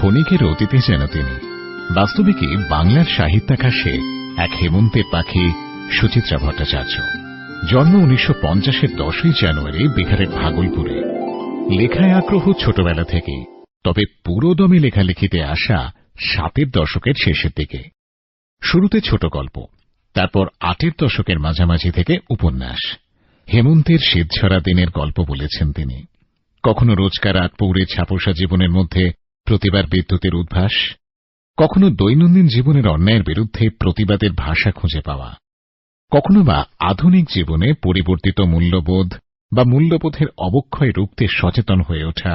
ক্ষণিকের অতীতে যেন তিনি। বাস্তবে কি বাংলার সাহিত্যাকাশে এক হেমন্তের পাখি সুচিত্রা ভট্টাচার্য। জন্ম 1950-এর 10ই জানুয়ারি বিহারের ভাগলপুরে। লেখায় আগ্রহ ছোটবেলা থেকেই, তবে পুরোদমে লেখালেখিতে আসা 60-এর দশকের শেষের দিকে। শুরুতে ছোট গল্প, তারপর 80-এর দশকের মাঝামাঝি থেকে উপন্যাস। হেমন্তের শীতঝরা দিনের গল্প বলেছেন তিনি। কখনো রোজকার আট পৌরে ছাপোষা জীবনের মধ্যে প্রতিবার বিদ্যুতের উদ্ভাস, কখনো দৈনন্দিন জীবনের অন্যায়ের বিরুদ্ধে প্রতিবাদের ভাষা খুঁজে পাওয়া, কখনো বা আধুনিক জীবনে পরিবর্তিত মূল্যবোধ বা মূল্যবোধের অবক্ষয় রুখতে সচেতন হয়ে ওঠা,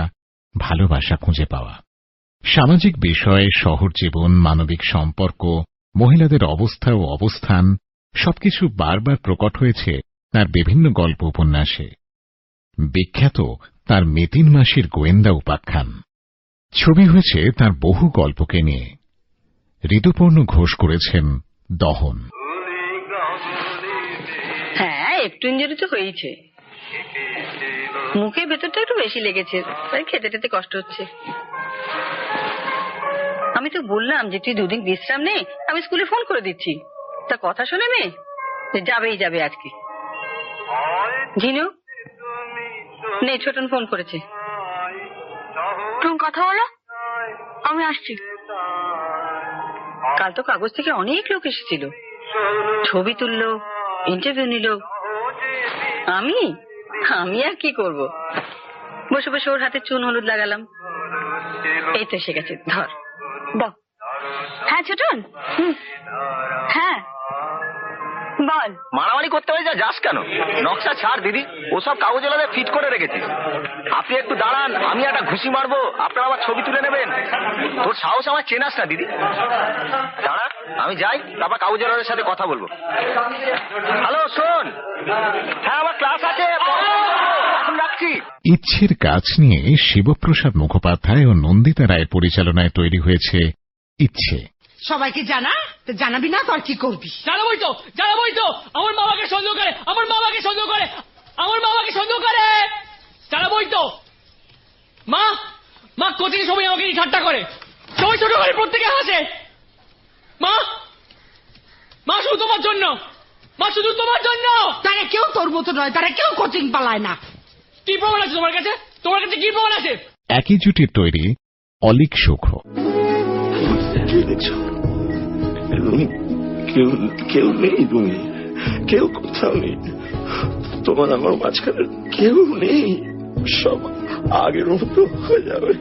ভালোবাসা খুঁজে পাওয়া। সামাজিক বিষয়, শহর জীবন, মানবিক সম্পর্ক, মহিলাদের অবস্থা ও অবস্থান সবকিছু বারবার প্রকট হয়েছে তার বিভিন্ন গল্প উপন্যাসে। বিখ্যাত তার মেতিন মাসির গোয়েন্দা উপাখ্যান। ছবি হয়েছে তার বহু গল্পকে নিয়ে। ঋতুপর্ণ ঘোষ করেছেন দহন। হ্যাঁ, একটু ইঞ্জুরি তো হয়েছে, মুখের ভেতরটা একটু বেশি লেগেছে, তাই খেতে টেতে কষ্ট হচ্ছে। আমি তো বললাম যে তুই দুদিন বিশ্রাম নে, আমি স্কুলে ফোন করে দিচ্ছি। তা কথা শোনে মেয়ে, যাবেই যাবে আজকে। ঝিনু নেই, ছোটন ফোন করেছে। তুমি কথা বলো, আমি আসছি। কাল তো কাগজ থেকে অনেক লোক এসেছিল, ছবি তুললো, ইন্টারভিউ নিল। আমি আমি আর কি করব, বসে বসে ওর হাতে চুন হলুদ লাগালাম। এই তো এসে গেছে, ধর দাও। হ্যাঁ ছোটন, হ্যাঁ বল। মারামারি করতে হয়ে যাস কেন? নকশা ছাড় দিদি, ওসব কাগজ এলাকায় ফিট করে রেখেছি। আপনি একটু দাঁড়ান, আমি একটা ঘুষি মারবো, আপনারা আবার ছবি তুলে নেবেন। তোর সাহস আমার চেনাস না দিদি। দাঁড়া, আমি যাই, তারপর কাগজ এলাকার সাথে কথা বলবো। হ্যালো, শোন। হ্যাঁ, আমার ক্লাস আছে, এখন রাখছি। ইচ্ছের কাজ নিয়ে শিবপ্রসাদ মুখোপাধ্যায় ও নন্দিতা রায়ের পরিচালনায় তৈরি হয়েছে ইচ্ছে। সবাইকে জানা, তো জানাবি না তোর কি করবি? জানাবই তো, আমার বাবাকে সন্দেহ করে, আমার বাবাকে সন্দেহ করে, জানাবই তো। মা কোচিং সবাই আমাকে নিয়ে ঠাট্টা করে, সবাই ছোট করে, প্রত্যেকে হাসে। মা শুধু তোমার জন্য, তারা কেউ তোর মতো নয়, তারা কেউ কোচিং পালায় না। কি প্রমাণ আছে তোমার কাছে? কি প্রমাণ আছে? একই জুটির তৈরি অলিক সুখ। কেউ নেই, তুমি কেউ কোথাও নেই, তোমার আমার মাঝখানে কেউ নেই, সব আগের মতো হয়ে যাবে।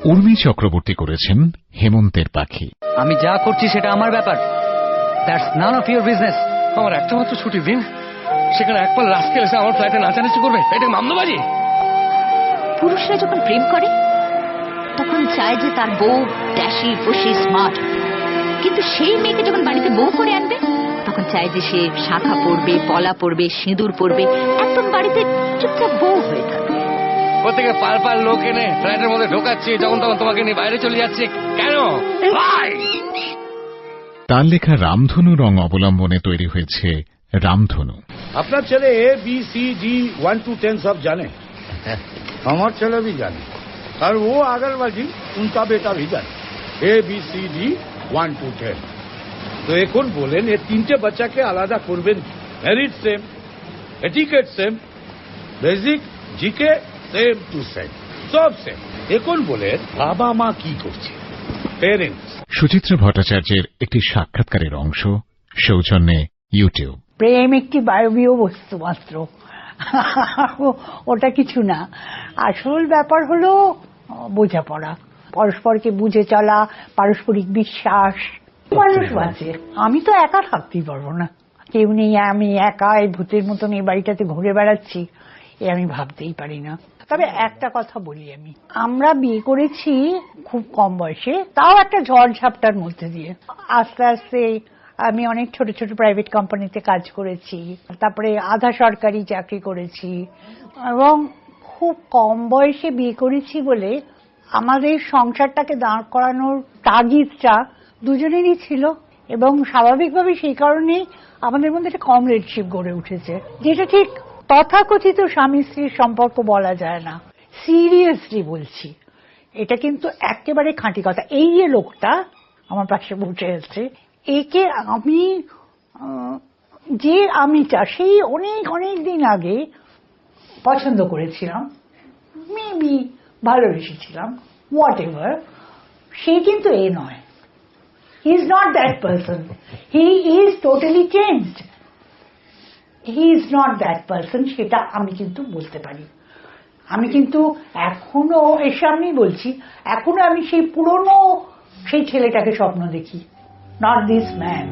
উর্মি চক্রবর্তী করেছেন হেমন্তের পাখি। আমি যা করছি সেটা আমার ব্যাপার, that's none of your business. আমার একটা মাত্র ছুটির দিন, সেখানে একবার রাস্কেল এসে আমার ফ্ল্যাটে নাচানাচি করবে, এটা মামলাবাজি। পুরুষরা যখন প্রেম করে তখন চায় যে তার বউ ড্যাশি খুশি স্মার্ট, কিন্তু সেই মেয়েকে যখন বাড়িতে বউ করে আনবে তখন চায় যে সে শাখা পরবে, পলা পরবে, সিঁদুর পরবে, একদম বাড়িতে চুপচাপ বউ হয়ে থাকবে। প্রত্যেকে পাল লোক এনে ফ্ল্যাটের মধ্যে ঢোকাচ্ছি, যখন তখন তোমাকে নিয়ে বাইরে চলে যাচ্ছে কেন? তার লেখা রামধনু রং অবলম্বনে তৈরি হয়েছে রামধনু। আপনার ছেলে ABCD 1 to 10 সব জানে, আমার ছেলে भी জানে, और वो आगरवाजी उनका बेटा भी जाने ABCD 1 to 10। তো এখন বলেন এই তিনটে বাচ্চাকে আলাদা করবেন, merit same, etiquette same, basic GK same to same, সব সেম। এখন বলেন বাবা মা কি করছে, পেরেন্টস। সুচিত্রা ভট্টাচার্যের একটি সাক্ষাৎকারের অংশ, সৌজন্যে ইউটিউব। প্রেম একটি বায়বীয় বস্তু মাত্র, ওটা কিছু না। আসল ব্যাপার হলো বোঝাপড়া, পরস্পরকে বুঝে চলা, পারস্পরিক বিশ্বাস। মানুষ বাঁচে, আমি তো একা থাকতেই পারবো না, কেউ নেই, আমি একা এই ভূতের মতন এই বাড়িটাতে ঘুরে বেড়াচ্ছি, এ আমি ভাবতেই পারি না। তবে একটা কথা বলি, আমরা বিয়ে করেছি খুব কম বয়সে, তাও একটা ঝড় ঝাপটার মধ্যে দিয়ে। আস্তে আস্তে আমি অনেক ছোট ছোট প্রাইভেট কোম্পানিতে কাজ করেছি, তারপরে আধা সরকারি চাকরি করেছি, এবং খুব কম বয়সে বিয়ে করেছি বলে আমাদের সংসারটাকে দাঁড় করানোর তাগিদটা দুজনেরই ছিল, এবং স্বাভাবিকভাবে সেই কারণেই আমাদের মধ্যে একটা কমরেডশিপ গড়ে উঠেছে, যেটা ঠিক তথাকথিত স্বামী স্ত্রীর সম্পর্ক বলা যায় না, সিরিয়াসলি বলছি, এটা কিন্তু একেবারে খাঁটি কথা। এই যে লোকটা আমার পাশে বসে আছে, একে আমি যে আমিটা সেই অনেক অনেক দিন আগে পছন্দ করেছিলাম, মেবি ভালোবেসেছিলাম, হোয়াট এভার, সে কিন্তু এ নয়। He is not that person, he is totally changed. He is not that person, সেটা আমি কিন্তু বলতে পারি। আমি কিন্তু এখনো এর সামনেই বলছি, এখনো আমি সেই পুরনো সেই ছেলেটাকে স্বপ্ন দেখি, নট দিস ম্যান।